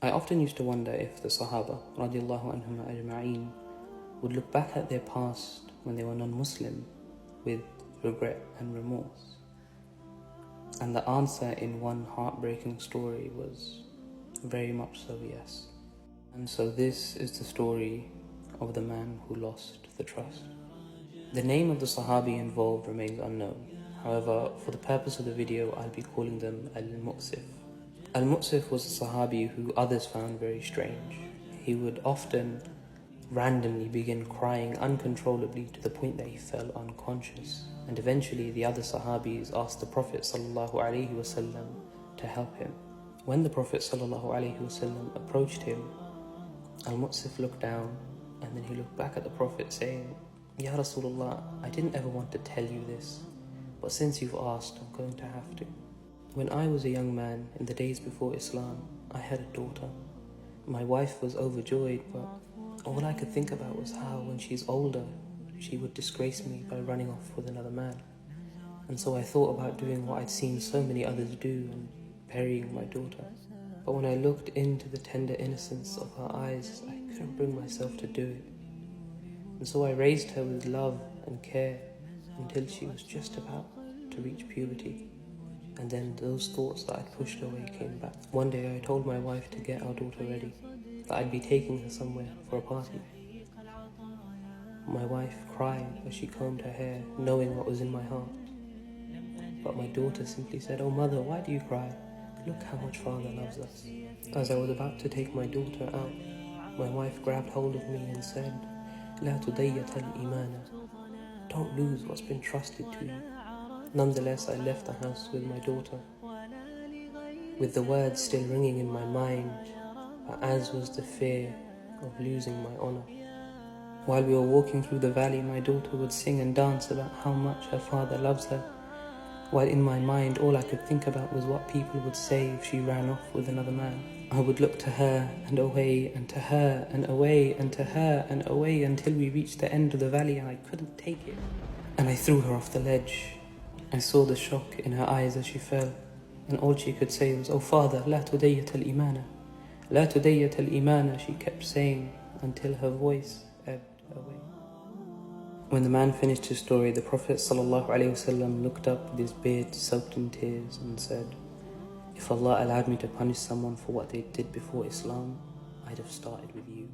I often used to wonder if the Sahaba radiallahu anhum ajma'een would look back at their past when they were non-Muslim with regret and remorse. And the answer in one heartbreaking story was very much so yes. And so this is the story of the man who lost the trust. The name of the Sahabi involved remains unknown. However, for the purpose of the video, I'll be calling them Al-Mu'sif. Al-Mu'sif was a Sahabi who others found very strange. He would often randomly begin crying uncontrollably to the point that he fell unconscious. And eventually the other Sahabis asked the Prophet ﷺ to help him. When the Prophet ﷺ approached him, Al-Mu'sif looked down and then he looked back at the Prophet saying, "Ya Rasulullah, I didn't ever want to tell you this, but since you've asked, I'm going to have to. When I was a young man in the days before Islam, I had a daughter. My wife was overjoyed, but all I could think about was how when she's older, she would disgrace me by running off with another man. And so I thought about doing what I'd seen so many others do and burying my daughter. But when I looked into the tender innocence of her eyes, I couldn't bring myself to do it. And so I raised her with love and care until she was just about to reach puberty. And then those thoughts that I'd pushed away came back. One day I told my wife to get our daughter ready, that I'd be taking her somewhere for a party. My wife cried as she combed her hair, knowing what was in my heart. But my daughter simply said, "Oh mother, why do you cry? Look how much Father loves us." As I was about to take my daughter out, my wife grabbed hold of me and said, "La tudayyat al-imana." Don't lose what's been trusted to you. Nonetheless, I left the house with my daughter, with the words still ringing in my mind, but as was the fear of losing my honor. While we were walking through the valley, my daughter would sing and dance about how much her father loves her, while in my mind all I could think about was what people would say if she ran off with another man. I would look to her and away and to her and away and to her and away until we reached the end of the valley and I couldn't take it. And I threw her off the ledge. I saw the shock in her eyes as she fell, and all she could say was, "Oh Father, la tudayyat al-imana, la tudayyat al-imana," she kept saying until her voice ebbed away. When the man finished his story, the Prophet ﷺ looked up with his beard soaked in tears and said, "If Allah allowed me to punish someone for what they did before Islam, I'd have started with you."